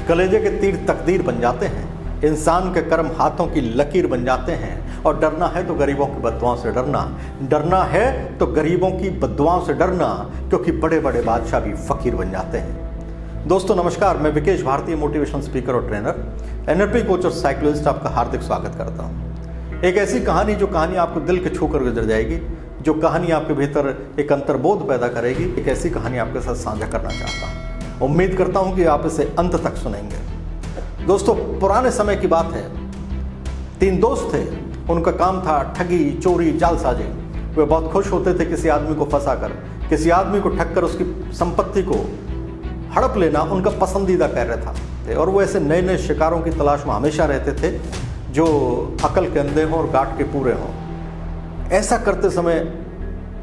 कलेजे के तीर तकदीर बन जाते हैं, इंसान के कर्म हाथों की लकीर बन जाते हैं। और डरना है तो गरीबों की बद्दुआओं से डरना, डरना है तो गरीबों की बद्दुआओं से डरना, क्योंकि बड़े बड़े बादशाह भी फकीर बन जाते हैं। दोस्तों नमस्कार, मैं विकेश भारती, मोटिवेशनल स्पीकर और ट्रेनर, एनएलपी कोच और साइकोलॉजिस्ट आपका हार्दिक स्वागत करता हूँ। एक ऐसी कहानी जो कहानी आपको दिल के छू कर गुजर जाएगी, जो कहानी आपके भीतर एक अंतर्बोध पैदा करेगी, एक ऐसी कहानी आपके साथ साझा करना चाहता हूँ। उम्मीद करता हूँ कि आप इसे अंत तक सुनेंगे। दोस्तों पुराने समय की बात है, 3 दोस्त थे, उनका काम था ठगी, चोरी, जालसाजी। वे बहुत खुश होते थे किसी आदमी को फंसाकर, किसी आदमी को ठग कर उसकी संपत्ति को हड़प लेना उनका पसंदीदा कार्य था। और वो ऐसे नए नए शिकारों की तलाश में हमेशा रहते थे जो अकल के अंधे हों और गांठ के पूरे हों। ऐसा करते समय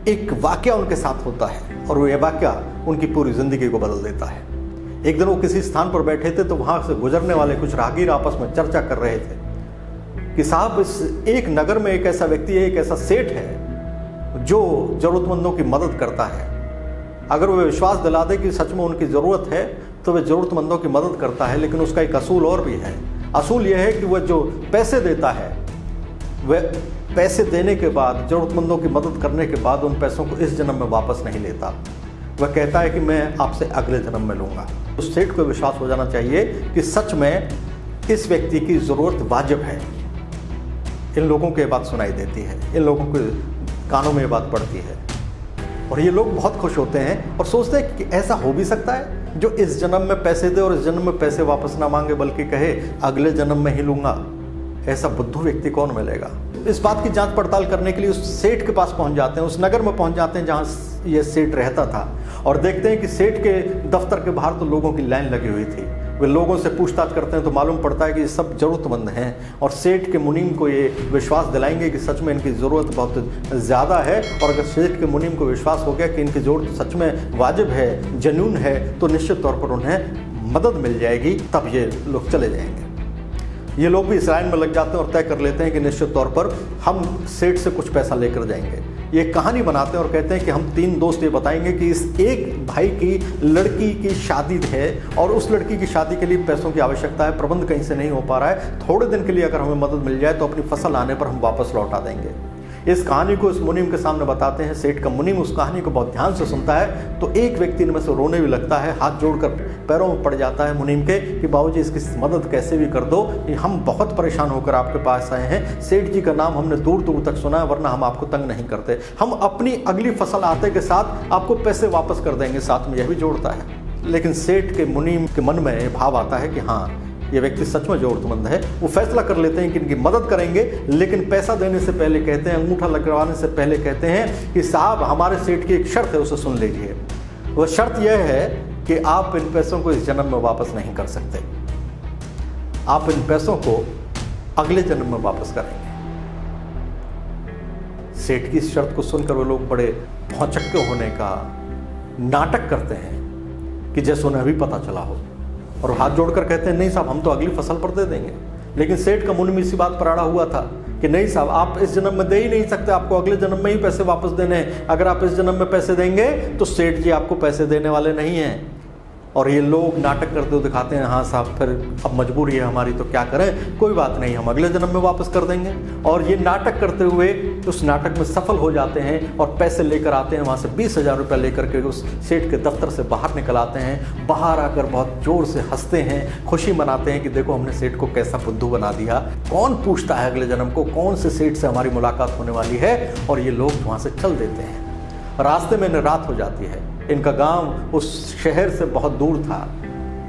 एक वाकया उनके साथ होता है और वो ये वाकया उनकी पूरी जिंदगी को बदल देता है। एक दिन वो किसी स्थान पर बैठे थे तो वहां से गुजरने वाले कुछ राहगीर आपस में चर्चा कर रहे थे कि साहब, इस एक नगर में एक ऐसा व्यक्ति है, एक ऐसा सेठ है जो जरूरतमंदों की मदद करता है। अगर वो विश्वास दिला दे कि सच में उनकी ज़रूरत है तो वह ज़रूरतमंदों की मदद करता है, लेकिन उसका एक असूल और भी है। असूल यह है कि वह जो पैसे देता है, वह पैसे देने के बाद, ज़रूरतमंदों की मदद करने के बाद उन पैसों को इस जन्म में वापस नहीं लेता। वह कहता है कि मैं आपसे अगले जन्म में लूँगा। उस सेठ को विश्वास हो जाना चाहिए कि सच में इस व्यक्ति की ज़रूरत वाजिब है। इन लोगों को ये बात सुनाई देती है, इन लोगों के कानों में ये बात पड़ती है और ये लोग बहुत खुश होते हैं और सोचते हैं कि ऐसा हो भी सकता है जो इस जन्म में पैसे दे और इस जन्म में पैसे वापस ना मांगे, बल्कि कहे अगले जन्म में ही लूँगा। ऐसा बुद्धू व्यक्ति कौन मिलेगा? इस बात की जांच पड़ताल करने के लिए उस सेठ के पास पहुंच जाते हैं, उस नगर में पहुंच जाते हैं जहां ये सेठ रहता था, और देखते हैं कि सेठ के दफ्तर के बाहर तो लोगों की लाइन लगी हुई थी। वे लोगों से पूछताछ करते हैं तो मालूम पड़ता है कि ये सब जरूरतमंद हैं और सेठ के मुनीम को ये विश्वास दिलाएंगे कि सच में इनकी ज़रूरत बहुत ज़्यादा है। और अगर सेठ के मुनीम को विश्वास हो गया कि इनकी ज़रूरत सच में वाजिब है, जनून है, तो निश्चित तौर पर उन्हें मदद मिल जाएगी। तब ये लोग चले जाएंगे। ये लोग भी इस लाइन में लग जाते हैं और तय कर लेते हैं कि निश्चित तौर पर हम सेठ से कुछ पैसा लेकर जाएंगे। ये कहानी बनाते हैं और कहते हैं कि हम 3 दोस्त ये बताएंगे कि इस एक भाई की लड़की की शादी है और उस लड़की की शादी के लिए पैसों की आवश्यकता है, प्रबंध कहीं से नहीं हो पा रहा है। थोड़े दिन के लिए अगर हमें मदद मिल जाए तो अपनी फसल आने पर हम वापस लौटा देंगे। इस कहानी को इस मुनीम के सामने बताते हैं। सेठ का मुनीम उस कहानी को बहुत ध्यान से सुनता है तो एक व्यक्ति इनमें से रोने भी लगता है, हाथ जोड़कर पैरों में पड़ जाता है मुनीम के कि बाबूजी इसकी मदद कैसे भी कर दो, हम बहुत परेशान होकर आपके पास आए हैं। सेठ जी का नाम हमने दूर दूर तक सुना है, वरना हम आपको तंग नहीं करते। हम अपनी अगली फसल आते के साथ आपको पैसे वापस कर देंगे, साथ में यह भी जोड़ता है। लेकिन सेठ के मुनीम के मन में भाव आता है कि हाँ, ये व्यक्ति सच में ज़रूरतमंद है। वो फैसला कर लेते हैं कि इनकी मदद करेंगे, लेकिन पैसा देने से पहले कहते हैं, अंगूठा लगवाने से पहले कहते हैं कि साहब, हमारे सेठ की एक शर्त है, उसे सुन लीजिए। वह शर्त यह है कि आप इन पैसों को इस जन्म में वापस नहीं कर सकते, आप इन पैसों को अगले जन्म में वापस करेंगे। सेठ की इस शर्त को सुनकर वो लोग बड़े भौचक्के होने का नाटक करते हैं कि जैसे उन्हें अभी पता चला हो, और हाथ जोड़कर कहते हैं नहीं साहब, हम तो अगली फसल पर दे देंगे। लेकिन सेठ का मुनीम इसी बात पर अड़ा हुआ था कि नहीं साहब, आप इस जन्म में दे ही नहीं सकते, आपको अगले जन्म में ही पैसे वापस देने हैं। अगर आप इस जन्म में पैसे देंगे तो सेठ जी आपको पैसे देने वाले नहीं हैं। और ये लोग नाटक करते हुए दिखाते हैं, हाँ साहब, फिर अब मजबूरी है हमारी तो क्या करें, कोई बात नहीं, हम अगले जन्म में वापस कर देंगे। और ये नाटक करते हुए उस नाटक में सफल हो जाते हैं और पैसे लेकर आते हैं। वहाँ से 20,000 रुपये लेकर के उस सेठ के दफ्तर से बाहर निकल आते हैं। बाहर आकर बहुत जोर से हंसते हैं, खुशी मनाते हैं कि देखो हमने सेठ को कैसा बुद्धू बना दिया। कौन पूछता है अगले जन्म को, कौन से सेठ से हमारी मुलाकात होने वाली है। और ये लोग वहाँ से चल देते हैं। रास्ते में रात हो जाती है। इनका गांव उस शहर से बहुत दूर था।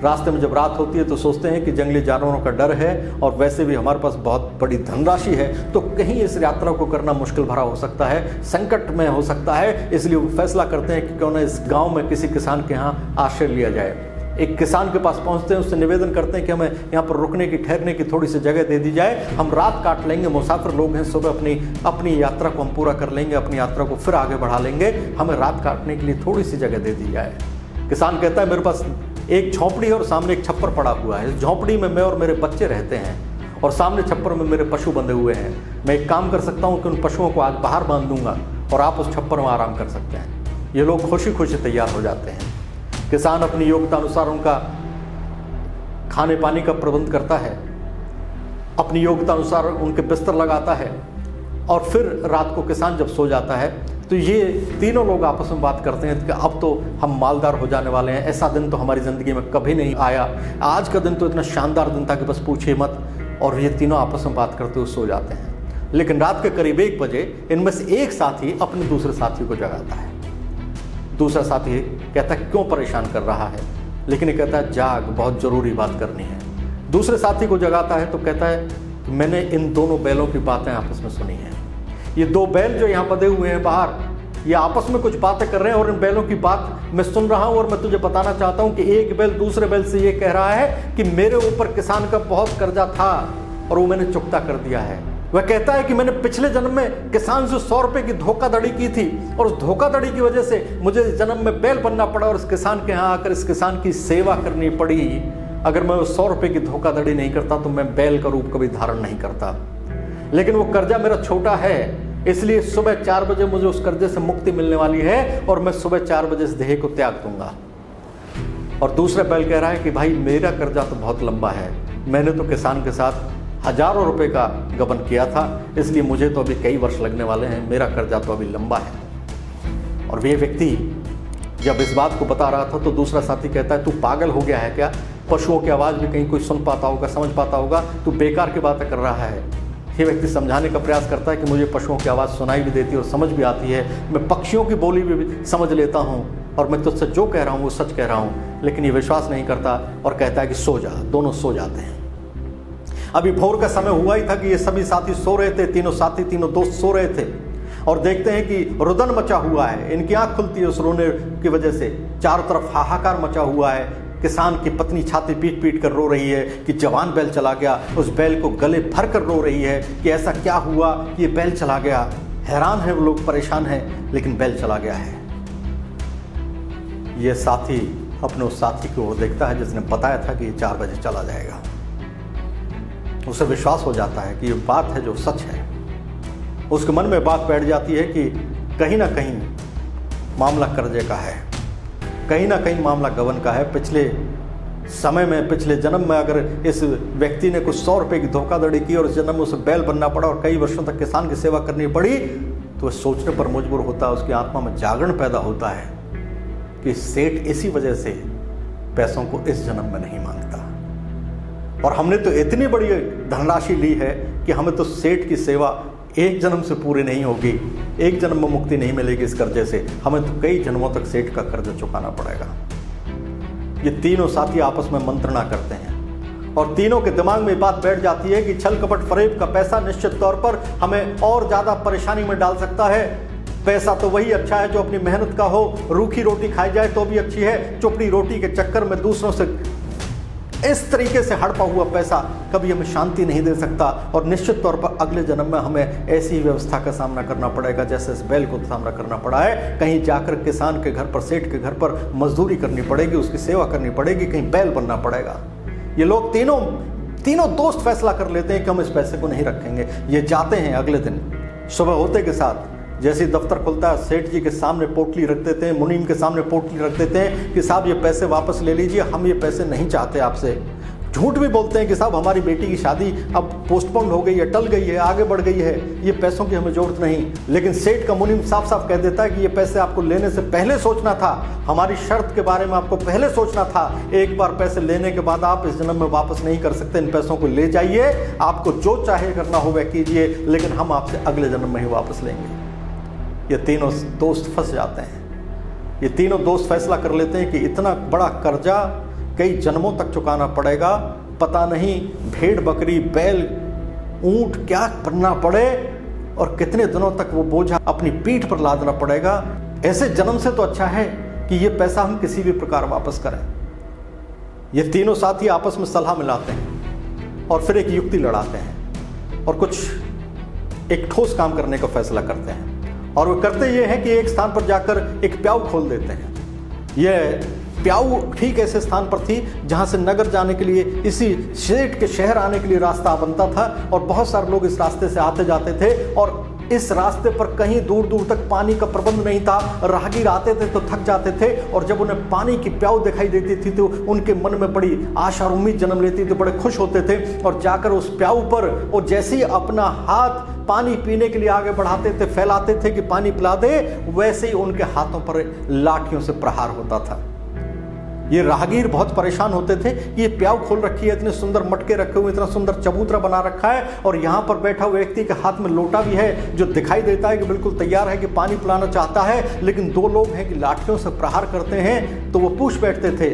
रास्ते में जब रात होती है तो सोचते हैं कि जंगली जानवरों का डर है और वैसे भी हमारे पास बहुत बड़ी धनराशि है, तो कहीं इस यात्रा को करना मुश्किल भरा हो सकता है, संकट में हो सकता है। इसलिए वो फैसला करते हैं कि क्यों ना इस गांव में किसी किसान के यहाँ आश्रय लिया जाए। एक किसान के पास पहुंचते हैं, उससे निवेदन करते हैं कि हमें यहाँ पर रुकने की, ठहरने की थोड़ी सी जगह दे दी जाए। हम रात काट लेंगे, मुसाफिर लोग हैं, सुबह अपनी यात्रा को हम पूरा कर लेंगे, अपनी यात्रा को फिर आगे बढ़ा लेंगे, हमें रात काटने के लिए थोड़ी सी जगह दे दी जाए। किसान कहता है मेरे पास एक झोंपड़ी है और सामने एक छप्पर पड़ा हुआ है। इस झोंपड़ी में मैं और मेरे बच्चे रहते हैं और सामने छप्पर में मेरे पशु बंधे हुए हैं। मैं एक काम कर सकता हूँ कि उन पशुओं को आज बाहर बांध दूंगा और आप उस छप्पर में आराम कर सकते हैं। ये लोग खुशी खुशी तैयार हो जाते हैं। किसान अपनी योग्यता अनुसार उनका खाने पानी का प्रबंध करता है, अपनी योग्यता अनुसार उनके बिस्तर लगाता है, और फिर रात को किसान जब सो जाता है तो ये तीनों लोग आपस में बात करते हैं कि अब तो हम मालदार हो जाने वाले हैं। ऐसा दिन तो हमारी ज़िंदगी में कभी नहीं आया, आज का दिन तो इतना शानदार दिन था कि बस पूछिए मत। और ये तीनों आपस में बात करते हुए सो जाते हैं। लेकिन रात के करीब 1 बजे इनमें से एक साथी अपने दूसरे साथी को जगाता है। दूसरा साथी कहता है क्यों परेशान कर रहा है, लेकिन ये कहता है जाग, बहुत ज़रूरी बात करनी है। दूसरे साथी को जगाता है तो कहता है कि मैंने इन दोनों बैलों की बातें आपस में सुनी हैं। ये 2 बैल जो यहाँ बंधे हुए हैं बाहर, ये आपस में कुछ बातें कर रहे हैं और इन बैलों की बात मैं सुन रहा हूँ। और मैं तुझे बताना चाहता हूँ कि एक बैल दूसरे बैल से ये कह रहा है कि मेरे ऊपर किसान का बहुत कर्जा था और वो मैंने चुकता कर दिया है। वह कहता है कि मैंने पिछले जन्म में किसान से 100 रुपए की धोखाधड़ी की थी और उस धोखाधड़ी की वजह से मुझे इस जन्म में बैल बनना पड़ा और इस किसान के यहाँ आकर इस किसान की सेवा करनी पड़ी। अगर मैं 100 रुपए की धोखाधड़ी नहीं करता तो मैं बैल का रूप कभी धारण नहीं करता। लेकिन वो कर्जा मेरा छोटा है, इसलिए सुबह 4 बजे मुझे उस कर्जे से मुक्ति मिलने वाली है और मैं सुबह 4 बजे इस देह को त्याग दूंगा। और दूसरा बैल कह रहा है कि भाई मेरा कर्जा तो बहुत लंबा है, मैंने तो किसान के साथ हजारों रुपए का गबन किया था, इसलिए मुझे तो अभी कई वर्ष लगने वाले हैं, मेरा कर्जा तो अभी लंबा है। और वे व्यक्ति जब इस बात को बता रहा था तो दूसरा साथी कहता है तू पागल हो गया है क्या? पशुओं की आवाज़ भी कहीं कोई सुन पाता होगा, समझ पाता होगा, तू बेकार की बातें कर रहा है। ये व्यक्ति समझाने का प्रयास करता है कि मुझे पशुओं की आवाज़ सुनाई भी देती है और समझ भी आती है, मैं पक्षियों की बोली भी समझ लेता हूँ और मैं तुझसे जो कह रहा हूँ वो सच कह रहा हूँ। लेकिन ये विश्वास नहीं करता और कहता है कि सो जा। दोनों सो जाते हैं। अभी भोर का समय हुआ ही था कि ये सभी साथी सो रहे थे, तीनों साथी, तीनों दोस्त सो रहे थे और देखते हैं कि रुदन मचा हुआ है। इनकी आंख खुलती है उस रोने की वजह से, चारों तरफ हाहाकार मचा हुआ है। किसान की पत्नी छाती पीट पीट कर रो रही है कि जवान बैल चला गया। उस बैल को गले भर कर रो रही है कि ऐसा क्या हुआ कि ये बैल चला गया। हैरान है वो लोग, परेशान हैं, लेकिन बैल चला गया है। ये साथी अपने उस साथी की ओर देखता है जिसने बताया था कि ये 4 बजे चला जाएगा। उसे विश्वास हो जाता है कि ये बात है जो सच है। उसके मन में बात बैठ जाती है कि कहीं ना कहीं मामला कर्जे का है, कहीं ना कहीं मामला गबन का है। पिछले समय में, पिछले जन्म में अगर इस व्यक्ति ने कुछ 100 रुपए की धोखाधड़ी की और इस जन्म में उसे बैल बनना पड़ा और कई वर्षों तक किसान की सेवा करनी पड़ी, तो सोचने पर मजबूर होता है, उसकी आत्मा में जागरण पैदा होता है कि सेठ इसी वजह से पैसों को इस जन्म में नहीं मांगता। और हमने तो इतनी बड़ी धनराशि ली है कि हमें तो सेठ की सेवा एक जन्म से पूरी नहीं होगी, एक जन्म में मुक्ति नहीं मिलेगी इस कर्जे से, हमें तो कई जन्मों तक सेठ का कर्ज चुकाना पड़ेगा। ये तीनों साथी आपस में मंत्रणा करते हैं और तीनों के दिमाग में बात बैठ जाती है कि छल कपट फरेब का पैसा निश्चित तौर पर हमें और ज्यादा परेशानी में डाल सकता है। पैसा तो वही अच्छा है जो अपनी मेहनत का हो, रूखी रोटी खाई जाए तो भी अच्छी है, चुपड़ी रोटी के चक्कर में दूसरों से इस तरीके से हड़पा हुआ पैसा कभी हमें शांति नहीं दे सकता। और निश्चित तौर पर अगले जन्म में हमें ऐसी व्यवस्था का सामना करना पड़ेगा जैसे इस बैल को सामना करना पड़ा है। कहीं जाकर किसान के घर पर, सेठ के घर पर मजदूरी करनी पड़ेगी, उसकी सेवा करनी पड़ेगी, कहीं बैल बनना पड़ेगा। ये लोग तीनों दोस्त फैसला कर लेते हैं कि हम इस पैसे को नहीं रखेंगे। ये जाते हैं अगले दिन सुबह होते के साथ, जैसे ही दफ्तर खुलता है, सेठ जी के सामने पोटली रख देते हैं, मुनीम के सामने पोटली रख देते हैं कि साहब ये पैसे वापस ले लीजिए, हम ये पैसे नहीं चाहते आपसे। झूठ भी बोलते हैं कि साहब हमारी बेटी की शादी अब पोस्टपोन हो गई है, टल गई है, आगे बढ़ गई है, ये पैसों की हमें जरूरत नहीं। लेकिन सेठ का मुनीम साफ साफ कह देता है कि ये पैसे आपको लेने से पहले सोचना था, हमारी शर्त के बारे में आपको पहले सोचना था। एक बार पैसे लेने के बाद आप इस जन्म में वापस नहीं कर सकते, इन पैसों को ले जाइए, आपको जो चाहे करना हो वह कीजिए, लेकिन हम आपसे अगले जन्म में ही वापस लेंगे। ये तीनों दोस्त फंस जाते हैं। ये तीनों दोस्त फैसला कर लेते हैं कि इतना बड़ा कर्जा कई जन्मों तक चुकाना पड़ेगा, पता नहीं भेड़ बकरी बैल ऊंट क्या बनना पड़े और कितने दिनों तक वो बोझा अपनी पीठ पर लादना पड़ेगा। ऐसे जन्म से तो अच्छा है कि ये पैसा हम किसी भी प्रकार वापस करें। ये तीनों साथी आपस में सलाह मिलाते हैं और फिर एक युक्ति लड़ाते हैं और कुछ एक ठोस काम करने का फैसला करते हैं। और वो करते ये हैं कि एक स्थान पर जाकर एक प्याऊ खोल देते हैं। यह प्याऊ ठीक ऐसे स्थान पर थी जहां से नगर जाने के लिए, इसी सेठ के शहर आने के लिए रास्ता बनता था और बहुत सारे लोग इस रास्ते से आते जाते थे। और इस रास्ते पर कहीं दूर दूर तक पानी का प्रबंध नहीं था। राहगीर आते थे तो थक जाते थे, और जब उन्हें पानी की प्याऊ दिखाई देती थी तो उनके मन में बड़ी आशा और उम्मीद जन्म लेती थी, बड़े खुश होते थे और जाकर उस प्याऊ पर वो जैसे ही अपना हाथ पानी पीने के लिए आगे बढ़ाते थे, फैलाते थे कि पानी पिला दे, वैसे ही उनके हाथों पर लाठियों से प्रहार होता था। ये राहगीर बहुत परेशान होते थे कि ये प्याऊ खोल रखी है, इतने सुंदर मटके रखे हुए, इतना सुंदर चबूतरा बना रखा है, और यहाँ पर बैठा हुआ व्यक्ति के हाथ में लोटा भी है जो दिखाई देता है कि बिल्कुल तैयार है कि पानी पिलाना चाहता है, लेकिन दो लोग हैं कि लाठियों से प्रहार करते हैं। तो वो पूछ बैठते थे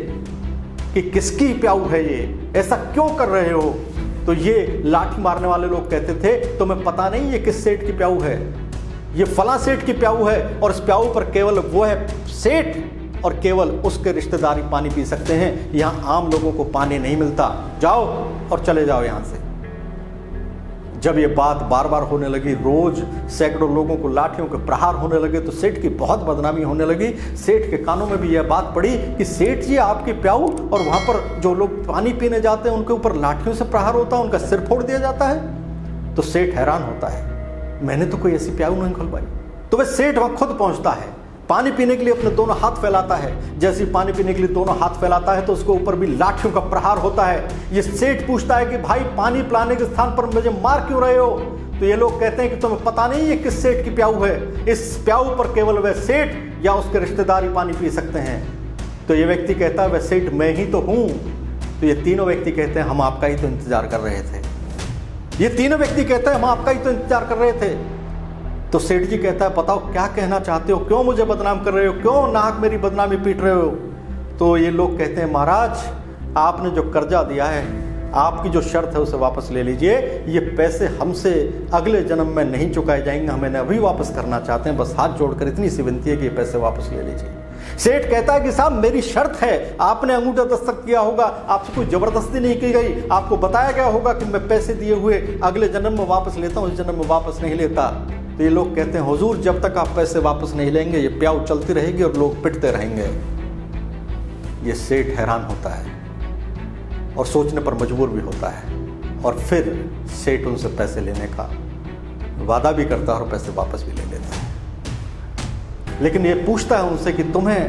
कि किसकी प्याऊ है ये, ऐसा क्यों कर रहे हो? तो ये लाठी मारने वाले लोग कहते थे तुम्हें पता नहीं ये किस सेठ की प्याऊ है, ये फला सेठ की प्याऊ है, और इस प्याऊ पर केवल वो है सेठ और केवल उसके रिश्तेदार ही पानी पी सकते हैं, यहाँ आम लोगों को पानी नहीं मिलता, जाओ और चले जाओ यहाँ से। जब ये बात बार बार होने लगी, रोज सैकड़ों लोगों को लाठियों के प्रहार होने लगे, तो सेठ की बहुत बदनामी होने लगी। सेठ के कानों में भी यह बात पड़ी कि सेठ जी आपकी प्याऊ, और वहाँ पर जो लोग पानी पीने जाते हैं उनके ऊपर लाठियों से प्रहार होता है, उनका सिर फोड़ दिया जाता है। तो सेठ हैरान होता है, मैंने तो कोई ऐसी प्याऊ नहीं खुलवाई। तो वह सेठ वहाँ खुद पहुँचता है, पानी पीने के लिए अपने दोनों हाथ फैलाता है। जैसे ही पानी पीने के लिए दोनों हाथ फैलाता है तो उसके ऊपर भी लाठियों का प्रहार होता है। ये सेठ पूछता है कि भाई पानी पिलाने के स्थान पर मुझे मार क्यों रहे हो? तो ये लोग कहते हैं कि तुम्हें पता नहीं ये किस सेठ की प्याऊ है, इस प्याऊ पर केवल वह सेठ या उसके रिश्तेदार ही पानी पी सकते हैं। तो ये व्यक्ति कहता है वह सेठ मैं ही तो हूँ। तो ये तीनों व्यक्ति कहते हैं हम आपका ही तो इंतजार कर रहे थे। ये तीनों व्यक्ति कहते हैं हम आपका ही तो इंतजार कर रहे थे। तो सेठ जी कहता है बताओ क्या कहना चाहते हो, क्यों मुझे बदनाम कर रहे हो, क्यों नाहक मेरी बदनामी पीट रहे हो? तो ये लोग कहते हैं महाराज आपने जो कर्जा दिया है, आपकी जो शर्त है उसे वापस ले लीजिए, ये पैसे हमसे अगले जन्म में नहीं चुकाए जाएंगे, हम इन्हें अभी वापस करना चाहते हैं, बस हाथ जोड़कर इतनी सी विनती है कि ये पैसे वापस ले लीजिए। सेठ कहता है कि साहब मेरी शर्त है, आपने अंगूठा दस्तखत किया होगा, आपसे कोई जबरदस्ती नहीं की गई, आपको बताया गया होगा कि मैं पैसे दिए हुए अगले जन्म में वापस लेता हूँ, इस जन्म में वापस नहीं लेता। तो ये लोग कहते हैं हुजूर जब तक आप पैसे वापस नहीं लेंगे ये प्याऊ चलती रहेगी और लोग पिटते रहेंगे। ये सेठ हैरान होता है और सोचने पर मजबूर भी होता है, और फिर सेठ उनसे पैसे लेने का वादा भी करता है और पैसे वापस भी ले लेता है। लेकिन ये पूछता है उनसे कि तुम्हें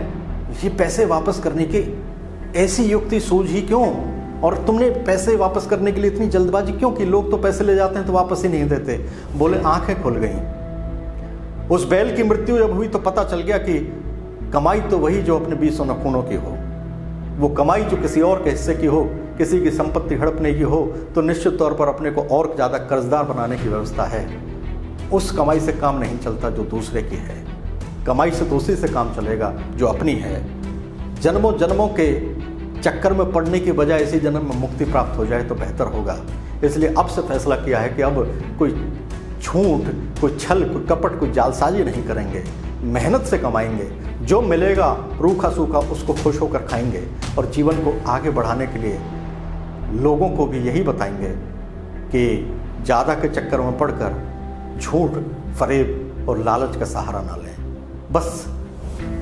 ये पैसे वापस करने की ऐसी युक्ति सूझी क्यों, और तुमने पैसे वापस करने के लिए इतनी जल्दबाजी क्यों की? लोग तो पैसे ले जाते हैं तो वापस ही नहीं देते। बोले आंखें खुल गईं। उस बैल की मृत्यु जब हुई तो पता चल गया कि कमाई तो वही जो अपने 20 नखूनों की हो, वो कमाई जो किसी और के हिस्से की हो, किसी की संपत्ति हड़पने की हो, तो निश्चित तौर पर अपने को और ज़्यादा कर्जदार बनाने की व्यवस्था है। उस कमाई से काम नहीं चलता जो दूसरे की है, कमाई से दूसरी से काम चलेगा जो अपनी है। जन्मों जन्मों के चक्कर में पड़ने की बजाय इसी जन्म में मुक्ति प्राप्त हो जाए तो बेहतर होगा। इसलिए अब से फैसला किया है कि अब कोई झूठ, कोई छल, कोई कपट, कोई जालसाजी नहीं करेंगे, मेहनत से कमाएंगे, जो मिलेगा रूखा सूखा उसको खुश होकर खाएंगे, और जीवन को आगे बढ़ाने के लिए लोगों को भी यही बताएंगे कि ज़्यादा के चक्कर में पड़कर झूठ, फरेब और लालच का सहारा ना लें। बस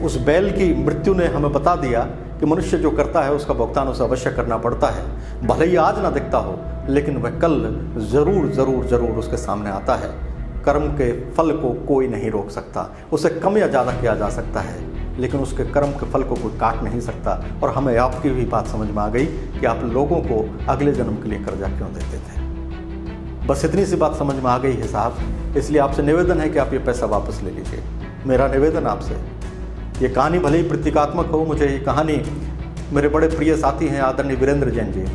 उस बैल की मृत्यु ने हमें बता दिया कि मनुष्य जो करता है उसका भुगतान उसे अवश्य करना पड़ता है। भले ही आज ना दिखता हो, लेकिन वह कल ज़रूर ज़रूर ज़रूर उसके सामने आता है। कर्म के फल को कोई नहीं रोक सकता, उसे कम या ज़्यादा किया जा सकता है, लेकिन उसके कर्म के फल को कोई काट नहीं सकता। और हमें आपकी भी बात समझ में आ गई कि आप लोगों को अगले जन्म के लिए कर्जा क्यों देते थे। बस इतनी सी बात समझ में आ गई है साहब, इसलिए आपसे निवेदन है कि आप ये पैसा वापस ले लीजिए। मेरा निवेदन आपसे, ये कहानी भले ही प्रतीकात्मक हो, मुझे ये कहानी मेरे बड़े प्रिय साथी हैं आदरणीय वीरेंद्र जैन जी,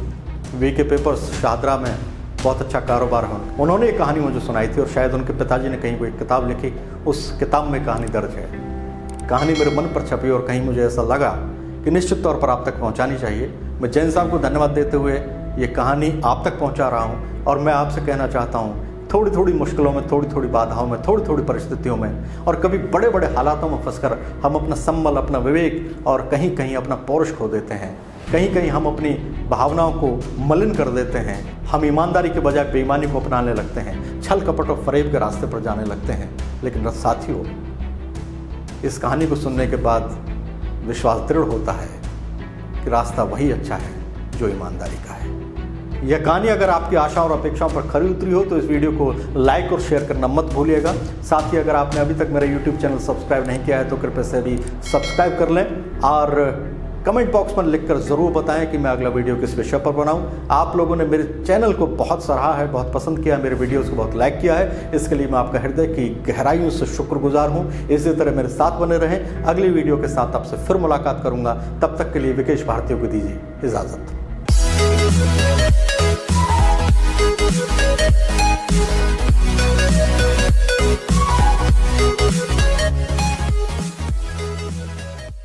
वीके पेपर्स शाहदरा में बहुत अच्छा कारोबार है, उन्होंने ये कहानी मुझे सुनाई थी, और शायद उनके पिताजी ने कहीं कोई किताब लिखी, उस किताब में कहानी दर्ज है। कहानी मेरे मन पर छपी और कहीं मुझे ऐसा लगा कि निश्चित तौर पर आप तक पहुंचानी चाहिए। मैं जैन साहब को धन्यवाद देते हुए ये कहानी आप तक पहुंचा रहा हूं, और मैं आपसे कहना चाहता हूं थोड़ी थोड़ी मुश्किलों में, थोड़ी थोड़ी बाधाओं में, थोड़ी थोड़ी परिस्थितियों में, और कभी बड़े बड़े हालातों में फंसकर हम अपना संबल, अपना विवेक और कहीं कहीं अपना पौरुष खो देते हैं। कहीं कहीं हम अपनी भावनाओं को मलिन कर देते हैं। हम ईमानदारी के बजाय बेईमानी को अपनाने लगते हैं, छल कपट और फरेब के रास्ते पर जाने लगते हैं। लेकिन साथियों, इस कहानी को सुनने के बाद विश्वास दृढ़ होता है कि रास्ता वही अच्छा है जो ईमानदारी का है। यह कहानी अगर आपकी आशाओं और अपेक्षाओं पर खरी उतरी हो तो इस वीडियो को लाइक और शेयर करना मत भूलिएगा। साथ ही अगर आपने अभी तक मेरा यूट्यूब चैनल सब्सक्राइब नहीं किया है तो कृपया से भी सब्सक्राइब कर लें और कमेंट बॉक्स में लिखकर ज़रूर बताएं कि मैं अगला वीडियो किस विषय पर बनाऊं। आप लोगों ने मेरे चैनल को बहुत सराहा है, बहुत पसंद किया है, मेरे वीडियोस को बहुत लाइक किया है, इसके लिए मैं आपका हृदय की गहराइयों से शुक्रगुजार हूं। इसी तरह मेरे साथ बने रहें। अगली वीडियो के साथ आपसे फिर मुलाकात करूंगा। तब तक के लिए विकेश भारती को दीजिए इजाज़त।